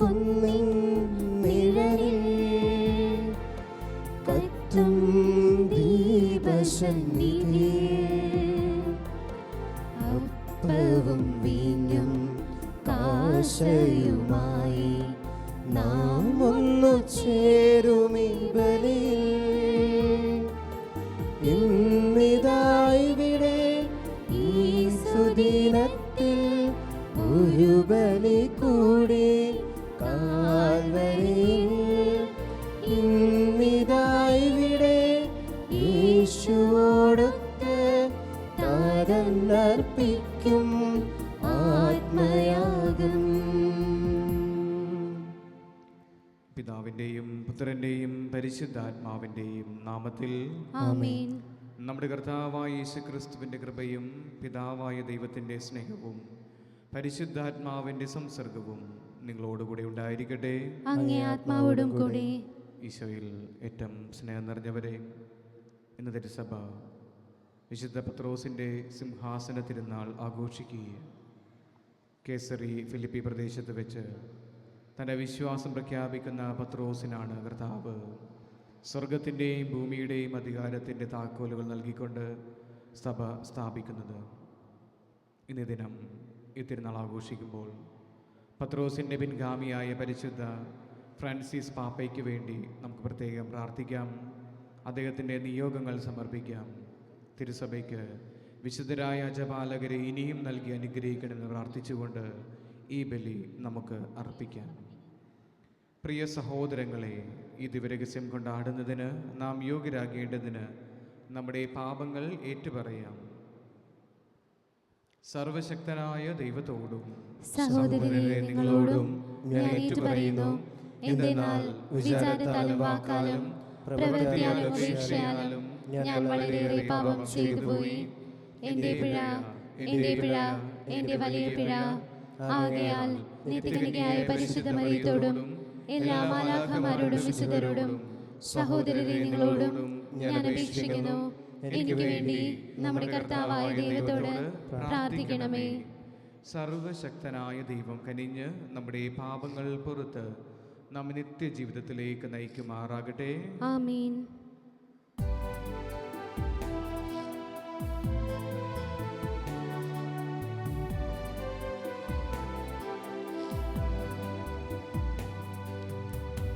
കുന്നിൻ നിഴലിൽ കത്തും ദീപസന്നിധിയിൽ അപ്പവും വീഞ്ഞും കാശയുമായി നാം ഒന്നു ചേരുമീ ബലിയിൽ. ഇന്നിതായിവിടെ ഈ സുദിനത്തിൽ ഒരു ബലി കൂടി കാൽവരിയിൽ. ഇന്നിതായിവിടെ യേശുവോടൊത്ത് താതൻ അർപ്പിക്കും ആത്മയാഗം. പിതാവിൻ്റെയും പുത്രൻ്റെയും പരിശുദ്ധാത്മാവിൻ്റെയും നാമത്തിൽ ആമേൻ. നമ്മുടെ കർത്താവായ യേശുക്രിസ്തുവിൻ്റെ കൃപയും പിതാവായ ദൈവത്തിൻ്റെ സ്നേഹവും പരിശുദ്ധാത്മാവിൻ്റെ സംസർഗവും നിങ്ങളോടുകൂടെ ഉണ്ടായിരിക്കട്ടെ. അങ്ങേ ആത്മാവോടും കൂടെ. ഈശോയിൽ ഏറ്റവും സ്നേഹം നിറഞ്ഞവരെ, ഇന്ന് തിരുസഭ വിശുദ്ധ പത്രോസിൻ്റെ സിംഹാസന തിരുനാൾ ആഘോഷിക്കുകയും കേസറി ഫിലിപ്പി പ്രദേശത്ത് വെച്ച് തൻ്റെ വിശ്വാസം പ്രഖ്യാപിക്കുന്ന പത്രോസിനാണ് കർത്താവ് സ്വർഗത്തിൻ്റെയും ഭൂമിയുടെയും അധികാരത്തിൻ്റെ താക്കോലുകൾ നൽകിക്കൊണ്ട് സഭ സ്ഥാപിക്കുന്നത്. ഇന്നേ ദിനം ഈ തിരുനാൾ ആഘോഷിക്കുമ്പോൾ പത്രോസിൻ്റെ പിൻഗാമിയായ പരിശുദ്ധ ഫ്രാൻസിസ് പാപ്പയ്ക്ക് വേണ്ടി നമുക്ക് പ്രത്യേകം പ്രാർത്ഥിക്കാം. അദ്ദേഹത്തിൻ്റെ നിയോഗങ്ങൾ സമർപ്പിക്കാം. തിരുസഭയ്ക്ക് വിശുദ്ധരായ അജപാലകരെ ഇനിയും നൽകി അനുഗ്രഹിക്കണമെന്ന് പ്രാർത്ഥിച്ചുകൊണ്ട് ഈ ബലി നമുക്ക് അർപ്പിക്കാം. പ്രിയ സഹോദരങ്ങളെ, ഈ ദിവരഹസ്യം കൊണ്ടാടുന്നതിന് നാം യോഗ്യരാകേണ്ടതിന് നമ്മുടെ പാപങ്ങൾ ഏറ്റുപറയാം. സർവശക്തനായ ദൈവത്തോടും സഹോദരരെ നിങ്ങളോടും ഞാൻ ഏറ്റുപറയുന്നു. എന്തെന്നാൽ വിചാരത്താലും വാക്കാലും പ്രവൃത്തിയാലും ഉപേക്ഷയാലും ഞാൻ വളരെയേറെ പാപം ചെയ്തു പോയി. എൻ്റെ പിഴ, എൻ്റെ വലിയ പിഴ. ആകയാൽ നിത്യകന്യകയായ പരിശുദ്ധ മറിയത്തോടും എല്ലാ മാലാഖമാരോടും വിശുദ്ധരോടും സഹോദരരെ നിങ്ങളോടും ഞാൻ അപേക്ഷിക്കുന്നു, എനിക്ക് വേണ്ടി നമ്മുടെ കർത്താവായ ദൈവത്തോട് പ്രാർത്ഥിക്കണമേ. സർവശക്തനായ ദൈവം കനിഞ്ഞ് നമ്മുടെ പാപങ്ങൾ പുറത്ത് നമ്മെ നിത്യജീവിതത്തിലേക്ക് നയിക്കുമാറാകട്ടെ. ആമീൻ.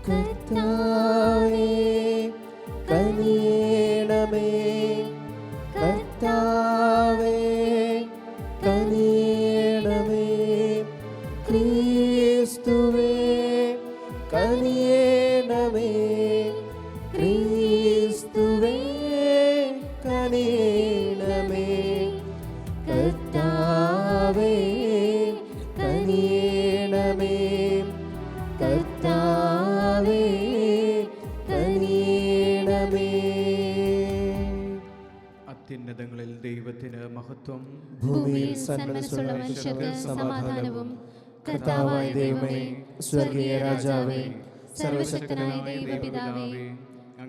കർത്താവേ കനിയണമേ, കർത്താവേ കനിയണമേ, ക്രിസ്തുവേ കനിയണമേ, ക്രിസ്തുവേ കനിയണമേ, കർത്താവേ കനിയണമേ, കർത്താവേ കനിയണമേ. അത്യുന്നതങ്ങളിൽ ദൈവത്തിന് മഹത്വം, ഭൂമിയിൽ സന്മനസ്സുള്ള മനുഷ്യർക്ക് സമാധാനവും. കർത്താവായ ദൈവമേ, സ്വർഗീയ രാജാവേ, സർവശക്തനായ ദൈവപിതാവേ,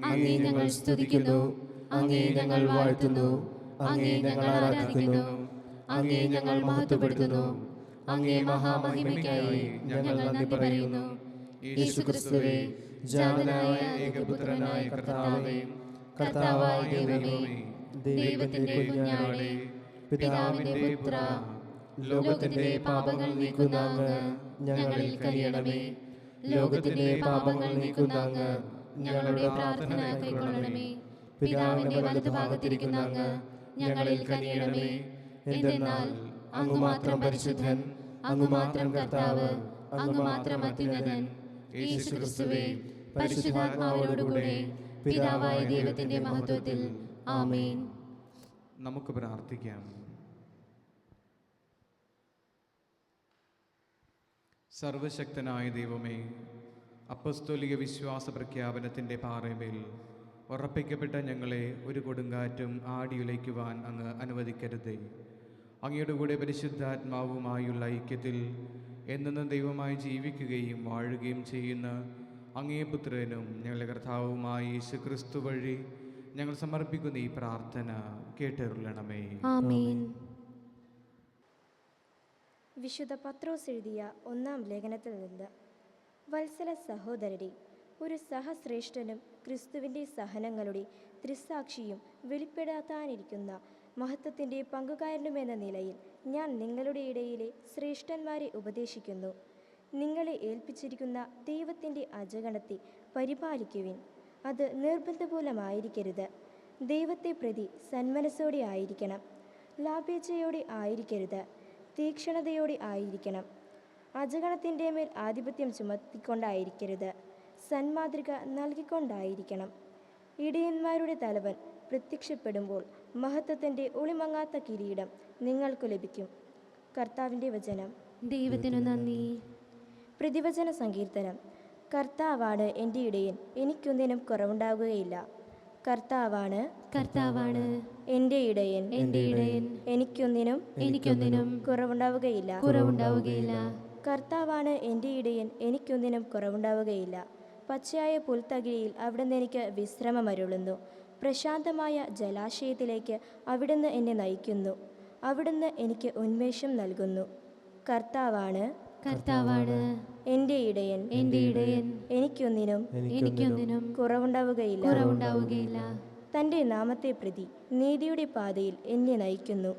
അങ്ങേ ഞങ്ങൾ സ്തുതിക്കുന്നു, അങ്ങേ ഞങ്ങൾ വാഴ്ത്തുന്നു, അങ്ങേ ഞങ്ങൾ ആരാധിക്കുന്നു, അങ്ങേ ഞങ്ങൾ മഹത്വപ്പെടുത്തുന്നു. അങ്ങേ മഹാമഹിമയ്ക്കായി ഞങ്ങൾ നന്ദി പറയുന്നു. യേശുക്രിസ്തുവേ, ജാതനായ ഏകപുത്രനായ കർത്താവേ, കർത്താവായ ദൈവമേ, ദൈവത്തിന്റെ കുഞ്ഞാടേ, പിതാവിന്റെ പുത്ര, ലോകത്തിന്റെ പാപങ്ങൾ നീക്കുന്ന അങ്ങ് ഞങ്ങളിൽ കനിയണമേ. ലോകത്തിന്റെ പാപങ്ങൾ നീക്കുന്ന അങ്ങ് ഞങ്ങളുടെ പ്രാർത്ഥന കൈക്കൊള്ളണമേ. പിതാവിന്റെ വലതുഭാഗത്തിരിക്കുന്ന അങ്ങ് ഞങ്ങളിൽ കനിയണമേ. എന്തെന്നാൽ അങ്ങ് മാത്രം പരിശുദ്ധൻ, അങ്ങ് മാത്രം കർത്താവ്, അങ്ങ് മാത്രം അത്യുന്നതൻ. യേശുക്രിസ്തുവേ, പരിശുദ്ധാത്മാവോടുകൂടെ പിതാവായ ദൈവത്തിന്റെ മഹത്വത്തിൽ. ആമേൻ. നമുക്ക് പ്രാർത്ഥിക്കാം. സർവശക്തനായ ദൈവമേ, അപ്പസ്തോലിക വിശ്വാസ പ്രഖ്യാപനത്തിൻ്റെ പാറമേൽ ഉറപ്പിക്കപ്പെട്ട ഞങ്ങളെ ഒരു കൊടുങ്കാറ്റും ആടിയുലയ്ക്കുവാൻ അങ്ങ് അനുവദിക്കരുതേ. അങ്ങയുടെ കൂടെ പരിശുദ്ധാത്മാവുമായുള്ള ഐക്യത്തിൽ എന്നെന്നും ദൈവമായി ജീവിക്കുകയും വാഴുകയും ചെയ്യുന്ന അങ്ങേ പുത്രനും ഞങ്ങളുടെ കർത്താവുമായ യേശുക്രിസ്തു വഴി ഞങ്ങൾ സമർപ്പിക്കുന്ന ഈ പ്രാർത്ഥന കേട്ടരുളണമേ. ആമേൻ. വിശുദ്ധ പത്രോസ് എഴുതിയ ഒന്നാം ലേഖനത്തിൽ നിന്ന്. വത്സല സഹോദരരെ, ഒരു സഹശ്രേഷ്ഠനും ക്രിസ്തുവിൻ്റെ സഹനങ്ങളുടെ ദൃക്സാക്ഷിയും വെളിപ്പെടാത്താനിരിക്കുന്ന മഹത്വത്തിൻ്റെ പങ്കുകാരനുമെന്ന നിലയിൽ ഞാൻ നിങ്ങളുടെ ഇടയിലെ ശ്രേഷ്ഠന്മാരെ ഉപദേശിക്കുന്നു. നിങ്ങളെ ഏൽപ്പിച്ചിരിക്കുന്ന ദൈവത്തിൻ്റെ അജഗണത്തെ പരിപാലിക്കുവിൻ. അത് നിർബന്ധമൂലമായിരിക്കരുത്. ദൈവത്തെ പ്രതി സന്മനസ്സോടെ ആയിരിക്കണം. ലാഭേച്ഛയോടെ ആയിരിക്കരുത്, തീക്ഷ്ണതയോടെ ആയിരിക്കണം. അജഗണത്തിൻ്റെ മേൽ ആധിപത്യം ചുമത്തിക്കൊണ്ടായിരിക്കരുത്, സന്മാതൃക നൽകിക്കൊണ്ടായിരിക്കണം. ഇടയന്മാരുടെ തലവൻ പ്രത്യക്ഷപ്പെടുമ്പോൾ മഹത്വത്തിൻ്റെ ഒളിമങ്ങാത്ത കിരീടം നിങ്ങൾക്ക് ലഭിക്കും. കർത്താവിൻ്റെ വചനം. ദൈവത്തിനു നന്ദി. പ്രതിവചന സങ്കീർത്തനം. കർത്താവാണ് എൻ്റെ ഇടയൻ, എനിക്കൊന്നിനും കുറവുണ്ടാകുകയില്ല. കർത്താവാണ് കർത്താവാണ് എൻ്റെ ഇടയൻ, എൻ്റെ ഇടയൻ, എനിക്കൊന്നിനും കുറവുണ്ടാവുകയില്ല. കർത്താവാണ് എൻ്റെ ഇടയൻ, എനിക്കൊന്നിനും കുറവുണ്ടാവുകയില്ല. പച്ചയായ പുൽത്തകിടിയിൽ അവിടുന്ന് എനിക്ക് വിശ്രമമരുളുന്നു. പ്രശാന്തമായ ജലാശയത്തിലേക്ക് അവിടുന്ന് എന്നെ നയിക്കുന്നു. അവിടുന്ന് എനിക്ക് ഉന്മേഷം നൽകുന്നു. കർത്താവാണ് കർത്താവാണ് എൻ്റെ ഇടയൻ, എൻ്റെ ഇടയൻ, എനിക്കൊന്നിനും കുറവുണ്ടാവുകയില്ല. തൻ്റെ നാമത്തെ പ്രതി നീതിയുടെ പാതയിൽ എന്നെ നയിക്കുന്നു.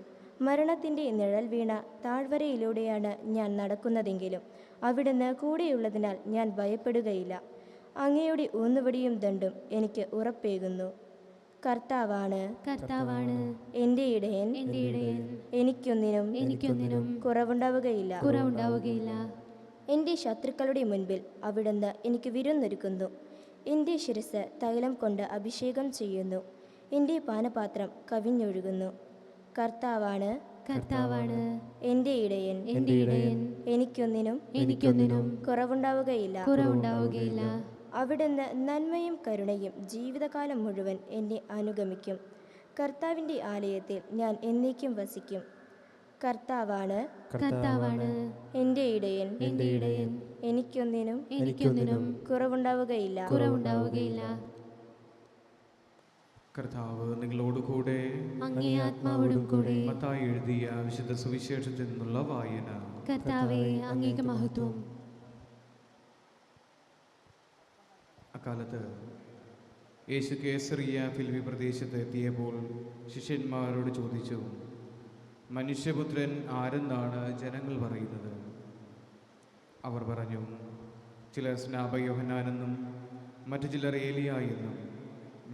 മരണത്തിൻ്റെ നിഴൽ വീണ താഴ്വരയിലൂടെയാണ് ഞാൻ നടക്കുന്നതെങ്കിലും അവിടുന്ന് കൂടെയുള്ളതിനാൽ ഞാൻ ഭയപ്പെടുകയില്ല. അങ്ങയുടെ ഊന്നുവടിയും ദണ്ഡും എനിക്ക് ഉറപ്പേകുന്നു. കർത്താവാണ് കർത്താവാണ് എൻ്റെ ഇടയൻ, എൻ്റെ ഇടയൻ, എനിക്കൊന്നിനും കുറവുണ്ടാവുകയില്ല. എൻ്റെ ശത്രുക്കളുടെ മുൻപിൽ അവിടുന്ന് എനിക്ക് വിരുന്നൊരുക്കുന്നു. എൻ്റെ ശിരസ്സ് തൈലം കൊണ്ട് അഭിഷേകം ചെയ്യുന്നു. എൻ്റെ പാനപാത്രം കവിഞ്ഞൊഴുകുന്നു. കർത്താവാണ് കർത്താവാണ് എൻ്റെ ഇടയൻ, എൻ്റെ ഇടയൻ, എനിക്കൊന്നിനും കുറവുണ്ടാവുകയില്ല. അവിടുന്ന് നന്മയും കരുണയും ജീവിതകാലം മുഴുവൻ എന്നെ അനുഗമിക്കും. കർത്താവിൻ്റെ ആലയത്തിൽ ഞാൻ എന്നേക്കും വസിക്കും. കർത്താവാണ് കർത്താവാണ് എൻ്റെ ഇടയൻ, എൻ്റെ ഇടയൻ, എനിക്കൊന്നിനും കുറവുണ്ടാവുകയില്ല. കർത്താവ് നിങ്ങളോടുകൂടെ. അങ്ങേ ആത്മാവോടും കൂടെ. മത്തായി എഴുതിയ വിശുദ്ധ സുവിശേഷത്തിൽ നിന്നുള്ള വായന. കർത്താവേ, അങ്ങേക്ക് മഹത്വം. അക്കാലത്ത് യേശു കേസറിയ ഫിലിപ്പി പ്രദേശത്ത് എത്തിയപ്പോൾ ശിഷ്യന്മാരോട് ചോദിച്ചു, മനുഷ്യപുത്രൻ ആരെന്നാണ് ജനങ്ങൾ പറയുന്നത്? അവർ പറഞ്ഞു, ചിലർ സ്നാപകയോഹന്നാനെന്നും മറ്റു ചിലർ ഏലിയ എന്നും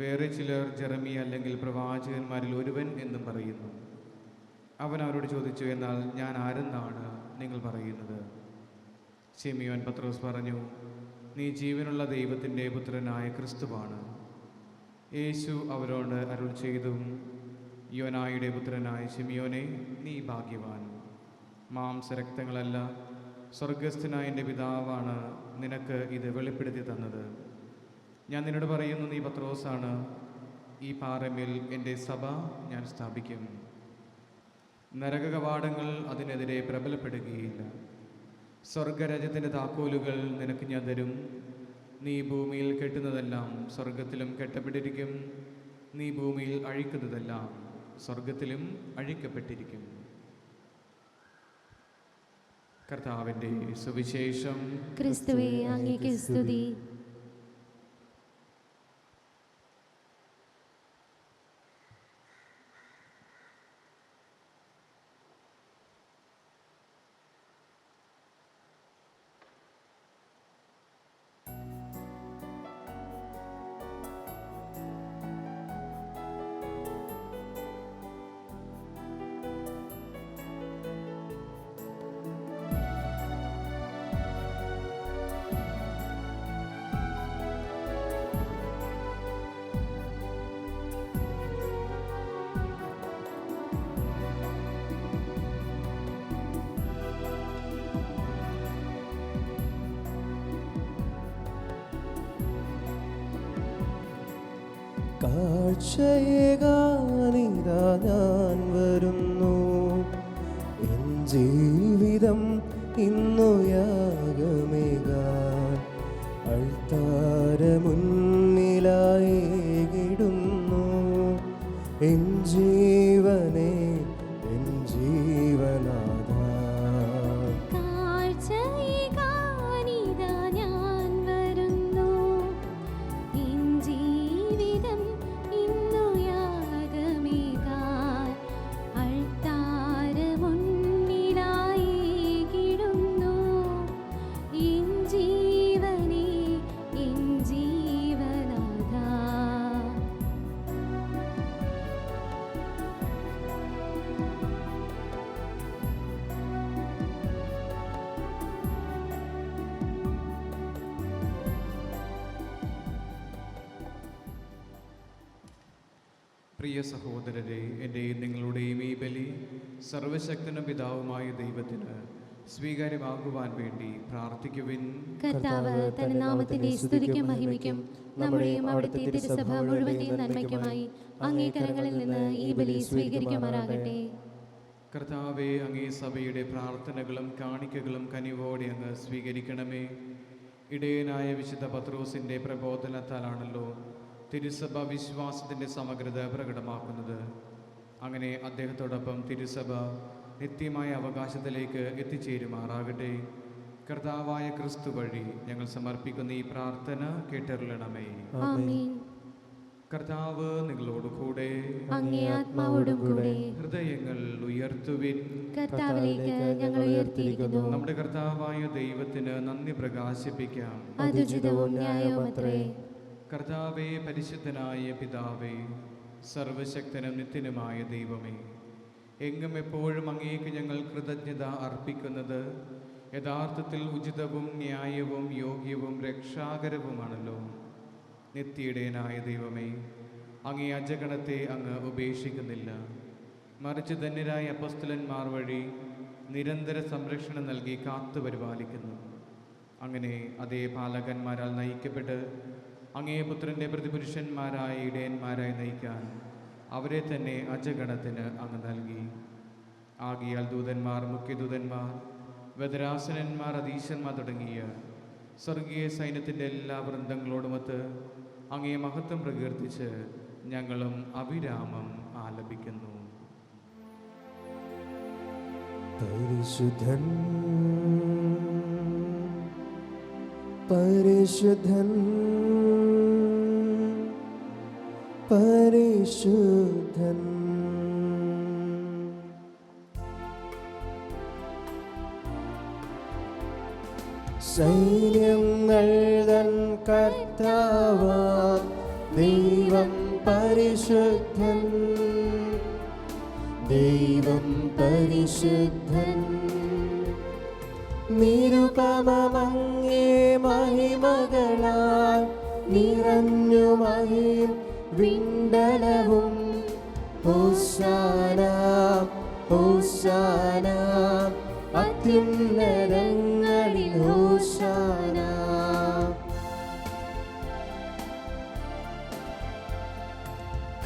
വേറെ ചിലർ ജെറമിയ അല്ലെങ്കിൽ പ്രവാചകന്മാരിൽ ഒരുവൻ എന്നും പറയുന്നു. അവൻ അവരോട് ചോദിച്ചു, എന്നാൽ ഞാൻ ആരെന്നാണ് നിങ്ങൾ പറയുന്നത്? ശിമിയോൻ പത്രോസ് പറഞ്ഞു, നീ ജീവനുള്ള ദൈവത്തിൻ്റെ പുത്രനായ ക്രിസ്തുവാണ്. യേശു അവരോട് അരുൾ ചെയ്തു, യോനായുടെ പുത്രനായ ശിമിയോനെ, നീ ഭാഗ്യവാൻ. മാംസരക്തങ്ങളല്ല, സ്വർഗസ്ഥനായ എൻ്റെ പിതാവാണ് നിനക്ക് ഇത് വെളിപ്പെടുത്തി തന്നത്. ഞാൻ നിന്നോട് പറയുന്നു, നീ പത്രോസാണ്. ഈ പാറമേൽ എൻ്റെ സഭ ഞാൻ സ്ഥാപിക്കും. നരക കവാടങ്ങൾ അതിനെതിരെ പ്രബലപ്പെടുകയില്ല. സ്വർഗരാജ്യത്തിൻ്റെ താക്കോലുകൾ നിനക്ക് ഞാൻ തരും. നീ ഭൂമിയിൽ കെട്ടുന്നതെല്ലാം സ്വർഗത്തിലും കെട്ടപ്പെട്ടിരിക്കും. നീ ഭൂമിയിൽ അഴിക്കുന്നതെല്ലാം സ്വർഗത്തിലും അഴിക്കപ്പെട്ടിരിക്കും. കർത്താവിൻ്റെ സുവിശേഷം. ക്രിസ്തുവേ, അങ്ങേക്ക് സ്തുതി. കാഴ്ചയേകാനിതാ ഞാൻ വരുന്നു. എൻ ജീവിതം ഇന്നു യാഗമേകാൻ അൾത്താരമുന്നിലായിടുന്നു. എൻ ജീവനെ, എൻ ജീവനാഥാ, കാഴ്ചയേകാനിതാ ഞാൻ പ്രിയ സഹോദരരെ, എൻ്റെയും നിങ്ങളുടെയും ഈ ബലി സർവശക്തനും പിതാവുമായ ദൈവത്തിന് സ്വീകാര്യമാകുവാൻ വേണ്ടി പ്രാർത്ഥിക്കുവിൻ. കർത്താവ് തന്റെ നാമത്തിന്റെ സ്തുതിക്കും മഹിമയ്ക്കും നമ്മുടെയും അവിടുത്തെ തിരുസഭ മുഴുവന്റെയും നന്മയ്ക്കുമായി അങ്ങേ കരങ്ങളിൽ നിന്ന് ഈ ബലി സ്വീകരിക്കുമാറാകട്ടെ. കർത്താവെ, അങ്ങേ സഭയുടെ പ്രാർത്ഥനകളും കാണിക്കകളും കനിവോടെ അങ്ങ് സ്വീകരിക്കണമേ. ഇടയനായ വിശുദ്ധ പത്രോസിൻ്റെ പ്രബോധനത്താലാണല്ലോ തിരുസഭ വിശ്വാസത്തിൻ്റെ സമഗ്രത പ്രകടമാക്കുന്നത്. അങ്ങനെ അദ്ദേഹത്തോടൊപ്പം തിരുസഭ നിത്യമായ അവകാശത്തിലേക്ക് എത്തിച്ചേരുമാറാകട്ടെ. കർത്താവായ ക്രിസ്തു വഴി ഞങ്ങൾ സമർപ്പിക്കുന്ന ഈ പ്രാർത്ഥന കേട്ടരുളണമേ. ആമേൻ. കർത്താവ് നിങ്ങളോട് കൂടെ, അങ്ങേ ആത്മാവോടും കൂടെ. ഹൃദയങ്ങൾ ഉയർത്തുവിൻ. കർത്താവിലേക്ക് ഞങ്ങൾ ഉയർത്തിയിരിക്കുന്നു. നമ്മുടെ കർത്താവായ ദൈവത്തിന് നന്ദി പ്രകാശിപ്പിക്കാം. അതുചിതവും ന്യായവുമത്രേ. കർത്താവേ, പരിശുദ്ധനായ പിതാവേ, സർവശക്തനും നിത്യനുമായ ദൈവമേ, എങ്ങും എപ്പോഴും അങ്ങേക്ക് ഞങ്ങൾ കൃതജ്ഞത അർപ്പിക്കുന്നത് യഥാർത്ഥത്തിൽ ഉചിതവും ന്യായവും യോഗ്യവും രക്ഷാകരവുമാണല്ലോ. നിത്യയുടേനായ ദൈവമേ, അങ്ങേ അജഗണത്തെ അങ്ങ് ഉപേക്ഷിക്കുന്നില്ല. മറിച്ച് ധന്യരായ അപ്പസ്തലന്മാർ വഴി നിരന്തര സംരക്ഷണം നൽകി കാത്തു പരിപാലിക്കുന്നു. അങ്ങനെ അതേ പാലകന്മാരാൽ നയിക്കപ്പെട്ട് അങ്ങേ പുത്രൻ്റെ പ്രതിപുരുഷന്മാരായ ഇടയന്മാരായി നയിക്കാൻ അവരെ തന്നെ അജഗണത്തിന് അങ്ങ് നൽകി. ആകിയാൽ ദൂതന്മാർ, മുഖ്യദൂതന്മാർ, വേദരാസനന്മാർ, അധീശന്മാർ തുടങ്ങിയ സ്വർഗീയ സൈന്യത്തിൻ്റെ എല്ലാ വൃന്ദങ്ങളോടുമൊത്ത് അങ്ങേ മഹത്വം പ്രകീർത്തിച്ച് ഞങ്ങളും അവിരാമം ആലപിക്കുന്നു. പരിശുദ്ധൻ പരിശുദ്ധൻ പരിശുദ്ധൻ. സൈന്യങ്ങൾ തൻ കർത്താവാം ദൈവം പരിശുദ്ധൻ, ദൈവം പരിശുദ്ധൻ. നിരുപമമങ്ങേ മഹിമകളാൽ നിറഞ്ഞു മഹിം വിണ്ടലവും. ഹോശാന ഹോശാന അത്യുന്നതങ്ങളിൽ ഹോശാന.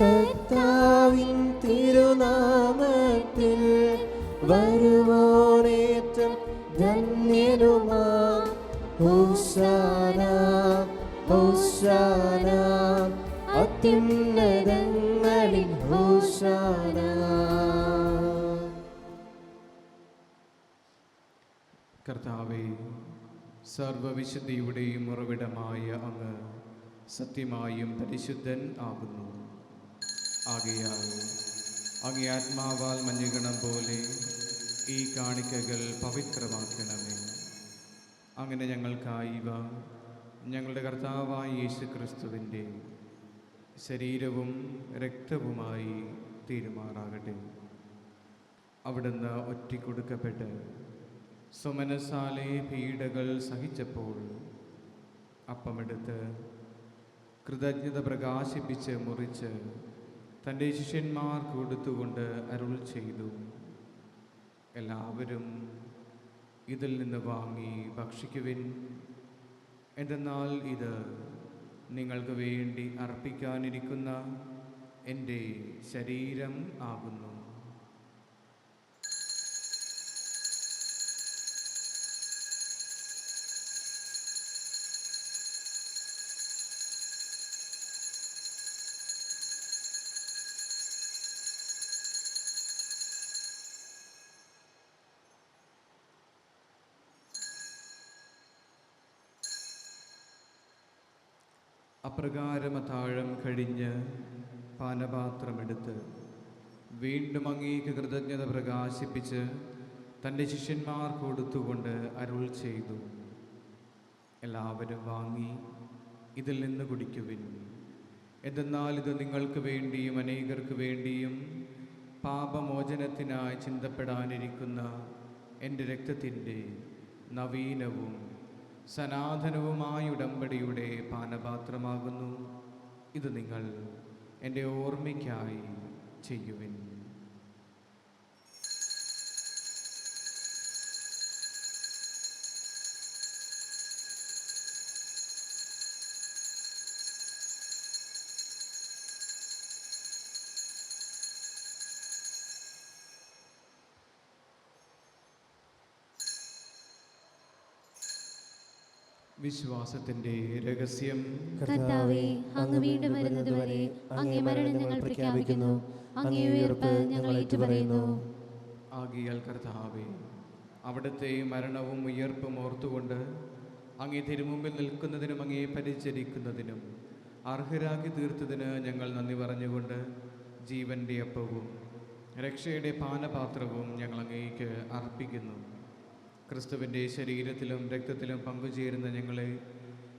കർത്താവിൻ തിരുനാമത്തിൽ വരുവോനേറ്റം ധന്യനുമാ. ഹോശാന ഹോശാന അത്യുന്നതങ്ങളിൽ ഹോശാന. കർത്താവേ, സർവവിശുദ്ധിയുടെയും ഉറവിടമായ അങ്ങ് സത്യമായും പരിശുദ്ധൻ ആകുന്നു. ആകയാൽ അങ്ങേ ആത്മാവാൽ മഞ്ഞുകണം പോലെ ഈ കാണിക്കകൾ പവിത്രമാക്കണമേ. അങ്ങനെ ഞങ്ങൾക്കായി ഇവ ഞങ്ങളുടെ കർത്താവായ യേശു ക്രിസ്തുവിൻ്റെ ശരീരവും രക്തവുമായി തീരുമാറാകട്ടെ. അവിടുന്ന് ഒറ്റിക്കൊടുക്കപ്പെട്ട് സുമനസാലെ പീഡകൾ സഹിച്ചപ്പോൾ അപ്പമെടുത്ത് കൃതജ്ഞത പ്രകാശിപ്പിച്ച് മുറിച്ച് തൻ്റെ ശിഷ്യന്മാർക്ക് കൊടുത്തുകൊണ്ട് അരുൾ ചെയ്തു, എല്ലാവരും ഇതിൽ നിന്ന് വാങ്ങി ഭക്ഷിക്കുവിൻ. എന്തെന്നാൽ ഇത് നിങ്ങൾക്ക് വേണ്ടി അർപ്പിക്കാനിരിക്കുന്ന എൻ്റെ ശരീരം ആകുന്നു. അപ്രകാരം അത്താഴം കഴിഞ്ഞ് പാനപാത്രമെടുത്ത് വീണ്ടും അങ്ങേക്ക് കൃതജ്ഞത പ്രകാശിപ്പിച്ച് തൻ്റെ ശിഷ്യന്മാർക്ക് കൊടുത്തുകൊണ്ട് അരുൾ ചെയ്തു, എല്ലാവരും വാങ്ങി ഇതിൽ നിന്ന് കുടിക്കുവിൻ. എന്തെന്നാൽ ഇത് നിങ്ങൾക്ക് വേണ്ടിയും അനേകർക്ക് വേണ്ടിയും പാപമോചനത്തിനായി ചിന്തപ്പെടാനിരിക്കുന്ന എൻ്റെ രക്തത്തിൻ്റെ നവീനവും സനാതനവുമായ ഉടമ്പടിയുടെ പാനപാത്രമാകുന്നു. ഇത് നിങ്ങൾ എൻ്റെ ഓർമ്മയ്ക്കായി ചെയ്യുവിൻ. വിശ്വാസത്തിൻ്റെ രഹസ്യം. കർത്താവേ, അങ്ങ് വീണ്ടും വരുന്നതുവരെ അങ്ങേ മരണം ഞങ്ങൾ പ്രഖ്യാപിക്കുന്നു, അങ്ങേ ഉയർപ്പ് ഞങ്ങൾ ഏറ്റുപറയുന്നു. ആകിയാൽ കർത്താവേ, അവിടുത്തെ മരണവും ഉയർപ്പും ഓർത്തുകൊണ്ട് അങ്ങേ തിരുമുമ്പിൽ നിൽക്കുന്നതിനും അങ്ങേ പരിചരിക്കുന്നതിനും അർഹരാക്കി തീർത്തതിന് ഞങ്ങൾ നന്ദി പറഞ്ഞുകൊണ്ട് ജീവൻ്റെ അപ്പവും രക്ഷയുടെ പാനപാത്രവും ഞങ്ങൾ അങ്ങേക്ക് അർപ്പിക്കുന്നു. ക്രിസ്തുവിൻ്റെ ശരീരത്തിലും രക്തത്തിലും പങ്കുചേരുന്ന ഞങ്ങളെ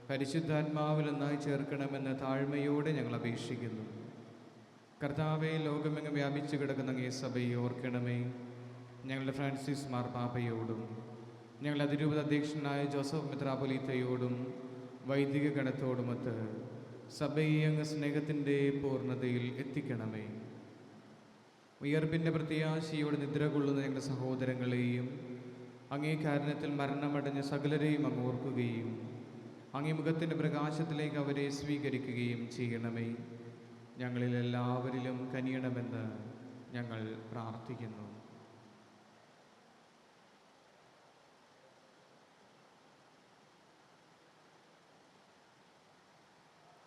പരിശുദ്ധാത്മാവിൽ ഒന്നായി ചേർക്കണമെന്ന് താഴ്മയോടെ ഞങ്ങൾ അപേക്ഷിക്കുന്നു. കർത്താവെ, ലോകമെങ്ങും വ്യാപിച്ചു കിടക്കുന്ന അങ്ങേ സഭയെ ഓർക്കണമേ. ഞങ്ങളുടെ ഫ്രാൻസിസ് മാർപ്പാപ്പയോടും ഞങ്ങളുടെ അതിരൂപത അധ്യക്ഷനായ ജോസഫ് മെത്രാപ്പൊലീത്തയോടും വൈദിക ഗണത്തോടുമൊത്ത് സഭയെ അങ്ങ് സ്നേഹത്തിൻ്റെ പൂർണ്ണതയിൽ എത്തിക്കണമേ. ഉയർപ്പിൻ്റെ പ്രത്യാശയോടെ നിദ്ര കൊള്ളുന്ന ഞങ്ങളുടെ സഹോദരങ്ങളെയും അങ്ങേ കാരണത്തിൽ മരണമടഞ്ഞ സകലരെയും അങ്ങ് ഓർക്കുകയും അങ്ങേ മുഖത്തിൻ്റെ പ്രകാശത്തിലേക്ക് അവരെ സ്വീകരിക്കുകയും ചെയ്യണമേ. ഞങ്ങളിൽ എല്ലാവരിലും കനിയണമെന്ന് ഞങ്ങൾ പ്രാർത്ഥിക്കുന്നു.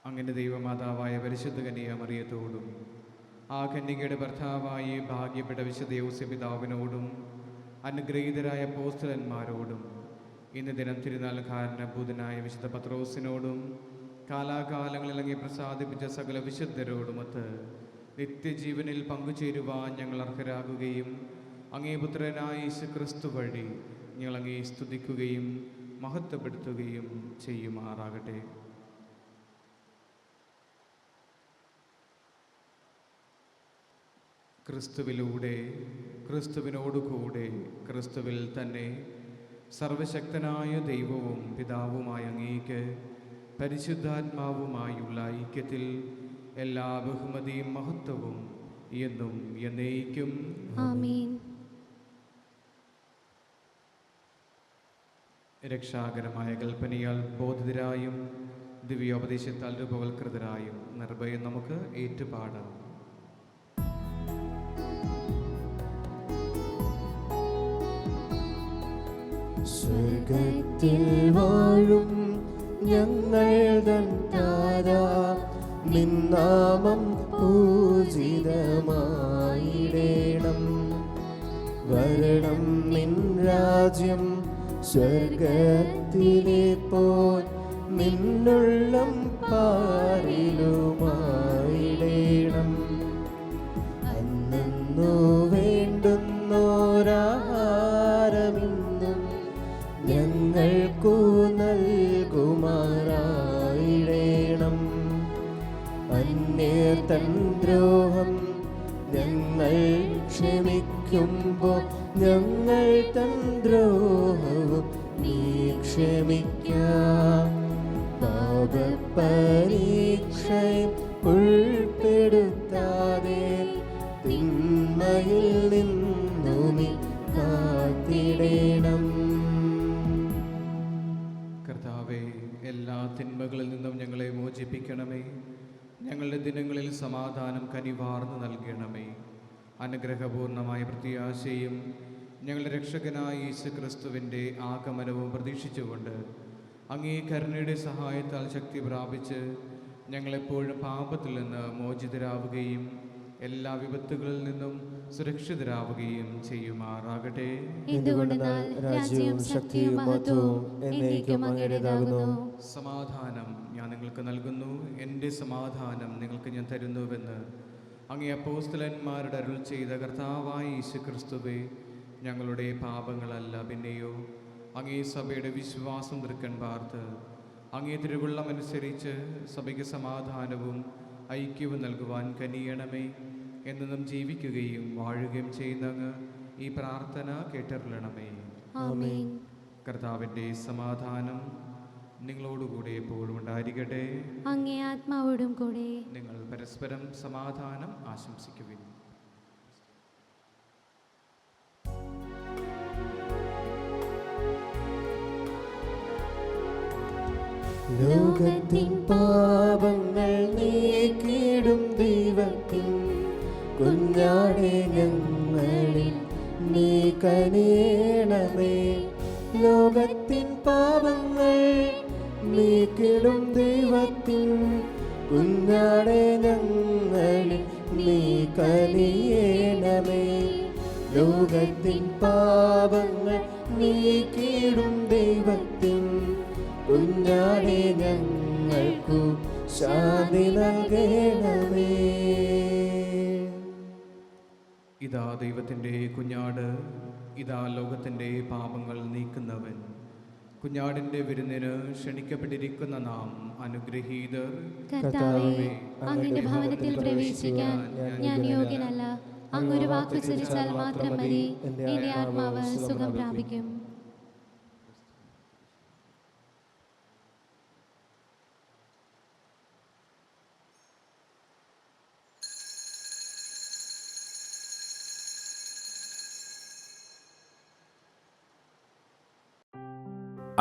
അങ്ങനെ ദൈവമാതാവായ പരിശുദ്ധ കന്യക മറിയത്തോടും ആ കന്യകയുടെ ഭർത്താവായ ഭാഗ്യപ്പെട്ട വിശുദ്ധ യോസേപ്പ് പിതാവിനോടും അനുഗ്രഹീതരായ അപ്പോസ്തലന്മാരോടും ഇന്ന് ദിനം തിരുനാൾ കാരണഭൂതനായ വിശുദ്ധ പത്രോസിനോടും കാലാകാലങ്ങളിൽ അങ്ങേ പ്രസാദിപ്പിച്ച സകല വിശുദ്ധരോടുമൊത്ത് നിത്യജീവനിൽ പങ്കുചേരുവാൻ ഞങ്ങൾ അർഹരാകുകയും അങ്ങേ പുത്രനായ യേശുക്രിസ്തു വഴി ഞങ്ങൾ അങ്ങേ സ്തുതിക്കുകയും മഹത്വപ്പെടുത്തുകയും ചെയ്യുമാറാകട്ടെ. ക്രിസ്തുവിലൂടെ, ക്രിസ്തുവിനോടുകൂടെ, ക്രിസ്തുവിൽ തന്നെ സർവശക്തനായ ദൈവവും പിതാവുമായ അങ്ങേക്ക് പരിശുദ്ധാത്മാവുമായുള്ള ഐക്യത്തിൽ എല്ലാ ബഹുമതിയും മഹത്വവും എന്നും എന്നേക്കും ആമേൻ. രക്ഷാകരമായ കൽപ്പനയാൽ ബോധിതരായും ദിവ്യോപദേശത്താൽ രൂപവൽകൃതരായും നിർഭയം നമുക്ക് ഏറ്റുപാടാം. സ്വർഗത്തിൽ വാഴും ഞങ്ങൾ തൻ താരാ, നിൻ നാമം പൂജിതമായിടേണം. വരണം നിൻ രാജ്യം, സ്വർഗത്തിലെ പോൽ നിന്നുള്ളം പാരിലുമായിടേണം. അന്നു വേണ്ടുന്നോരാഹാരമിന്നും ഞങ്ങൾക്കു നൽകുമാറായിടേണം. അന്യർ തൻ ദ്രോഹം ഞങ്ങൾ ക്ഷമിക്കുമ്പോൾ ഞങ്ങൾ തൻ ദ്രോഹവും നീ ക്ഷമിക്കാം. പാപപരീക്ഷയും ഉൾപ്പെടുത്താതെ തിന്മയിൽ നിന്നു നീ കാത്തിടേണം. കർത്താവേ, എല്ലാ തിന്മകളിൽ നിന്നും ഞങ്ങളെ മോചിപ്പിക്കണമേ. ഞങ്ങളുടെ ദിനങ്ങളിൽ സമാധാനം കനിവാർന്നു നൽകണമേ. അനുഗ്രഹപൂർണമായ പ്രത്യാശയും ഞങ്ങളുടെ രക്ഷകനായ യേശുക്രിസ്തുവിൻ്റെ ആഗമനവും പ്രതീക്ഷിച്ചുകൊണ്ട് അങ്ങേ കരുണയുടെ സഹായത്താൽ ശക്തി പ്രാപിച്ച് ഞങ്ങളെപ്പോഴും പാപത്തിൽ നിന്ന് മോചിതരാവുകയും എല്ലാ വിപത്തുകളിൽ നിന്നും സുരക്ഷിതരാവുകയും ചെയ്യുമാറാകട്ടെ. എന്തുകൊണ്ടെന്നാൽ രാജ്യവും ശക്തിയും മഹത്വവും എന്നേക്കും അങ്ങയുടേതാകുന്നു. സമാധാനം ഞാൻ നിങ്ങൾക്ക് നൽകുന്നു, എൻ്റെ സമാധാനം നിങ്ങൾക്ക് ഞാൻ തരുന്നുവെന്ന് അങ്ങേ അപ്പോസ്തലന്മാരുടെ അരുൾ ചെയ്ത കർത്താവായ യേശുക്രിസ്തുവേ, ഞങ്ങളുടെ പാപങ്ങളല്ല പിന്നെയോ അങ്ങേ സഭയുടെ വിശ്വാസം തൃക്കൺ പാർത്ത് അങ്ങേ തിരുവുള്ളമനുസരിച്ച് സഭയ്ക്ക് സമാധാനവും ഐക്യവും നൽകുവാൻ കനിയണമേ. എന്നും ജീവിക്കുകയും വാഴുകയും ചെയ്യുന്ന അങ്ങ് ഈ പ്രാർത്ഥന കേട്ടരുളണമേ. ആമേൻ. കർത്താവിൻ്റെ സമാധാനം നിങ്ങളോടുകൂടെ എപ്പോഴും ഉണ്ടായിരിക്കട്ടെ. അങ്ങേ ആത്മാവോടും കൂടെ. നിങ്ങൾ പരസ്പരം സമാധാനം ആശംസിക്കുവിൻ. ലോകത്തിൻ പാപങ്ങൾ നീക്കിടും ദൈവത്തിൻ കുഞ്ഞാടേ ഞങ്ങളിൽ നീ കനിയണമേ. ലോകത്തിൻ പാപങ്ങൾ നീക്കിടും ദൈവത്തിൻ കുഞ്ഞാടേ ഞങ്ങളിൽ നീ കനിയണമേ. ലോകത്തിൻ പാപങ്ങൾ നീക്കിടും ദൈവത്തിൻ കുഞ്ഞാടേ ഞങ്ങൾക്കു ശാന്തി നൽകണമേ. ഇതാ ദൈവത്തിൻ്റെ കുഞ്ഞാട്, ഇതാ ലോകത്തിൻ്റെ പാപങ്ങൾ നീക്കുന്നവൻ. കുഞ്ഞാടിൻ്റെ വിരുന്നിന് ക്ഷണിക്കപ്പെട്ടിരിക്കുന്ന നാം അനുഗ്രഹീതർ. കർത്താവേ, അങ്ങയുടെ ഭവനത്തിൽ പ്രവേശിക്കാൻ ഞാൻ യോഗ്യനല്ല. അങ്ങൊരു വാക്കുച്ചരിച്ചാൽ മാത്രം മതി, എന്റെ ആത്മാവ് സുഖം പ്രാപിക്കും.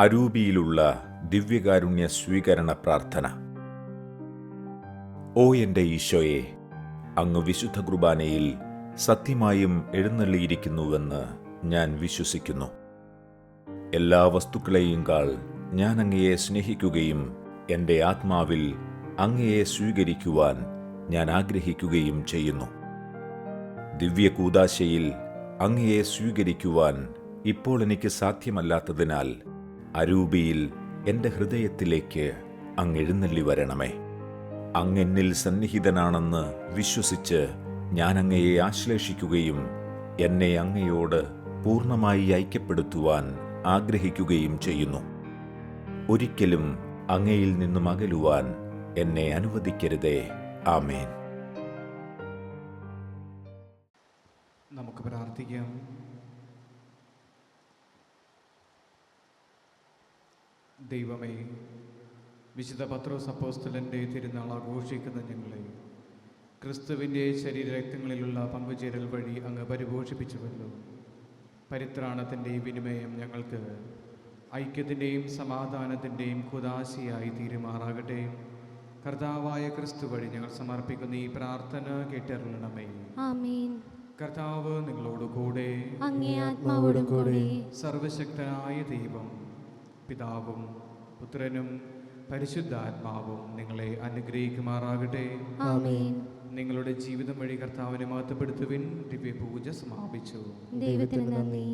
അരൂപിയിലുള്ള ദിവ്യകാരുണ്യ സ്വീകരണ പ്രാർത്ഥന. ഓ എൻ്റെ ഈശോയെ, അങ്ങ് വിശുദ്ധ കുർബാനയിൽ സത്യമായും എഴുന്നള്ളിയിരിക്കുന്നുവെന്ന് ഞാൻ വിശ്വസിക്കുന്നു. എല്ലാ വസ്തുക്കളെയും കാൾ ഞാൻ അങ്ങയെ സ്നേഹിക്കുകയും എൻ്റെ ആത്മാവിൽ അങ്ങയെ സ്വീകരിക്കുവാൻ ഞാൻ ആഗ്രഹിക്കുകയും ചെയ്യുന്നു. ദിവ്യകൂദാശയിൽ അങ്ങയെ സ്വീകരിക്കുവാൻ ഇപ്പോൾ എനിക്ക് സാധ്യമല്ലാത്തതിനാൽ അരൂപിയിൽ എൻ്റെ ഹൃദയത്തിലേക്ക് അങ്ങ് എഴുന്നള്ളി വരണമേ. അങ്ങെന്നിൽ സന്നിഹിതനാണെന്ന് വിശ്വസിച്ച് ഞാൻ അങ്ങയെ ആശ്ലേഷിക്കുകയും എന്നെ അങ്ങയോട് പൂർണ്ണമായി ഐക്യപ്പെടുത്തുവാൻ ആഗ്രഹിക്കുകയും ചെയ്യുന്നു. ഒരിക്കലും അങ്ങയിൽ നിന്നും അകലുവാൻ എന്നെ അനുവദിക്കരുതേ. ആമേൻ. നമുക്ക് പ്രാർത്ഥിക്കാം. ദൈവമേ, വിശുദ്ധ പത്രോസ് അപ്പോസ്തലൻ്റെ തിരുനാൾ ആഘോഷിക്കുന്ന ഞങ്ങളെ ക്രിസ്തുവിൻ്റെ ശരീരരക്തങ്ങളിലുള്ള പങ്കുചേരൽ വഴി അങ്ങ് പരിപോഷിപ്പിച്ചുവല്ലോ. പരിത്രാണത്തിൻ്റെ വിനിമയം ഞങ്ങൾക്ക് ഐക്യത്തിൻ്റെയും സമാധാനത്തിൻ്റെയും കുദാശയായി തീരുമാറാകട്ടെ. കർത്താവായ ക്രിസ്തു വഴി ഞങ്ങൾ സമർപ്പിക്കുന്ന ഈ പ്രാർത്ഥന കേട്ടറിയണമേ. ആമേൻ. കർത്താവ് നിങ്ങളോട് കൂടെ. അങ്ങേ ആത്മാവോടും കൂടെ. സർവശക്തനായ ദൈവം പിതാവും പുത്രനും പരിശുദ്ധാത്മാവും നിങ്ങളെ അനുഗ്രഹിക്കുമാറാകട്ടെ. ആമേൻ. നിങ്ങളുടെ ജീവിതം വഴി കർത്താവിനെ മഹത്വപ്പെടുത്തുവിൻ. ദിവ്യപൂജ സമാപിച്ചു. ദൈവത്തിന് നന്ദി.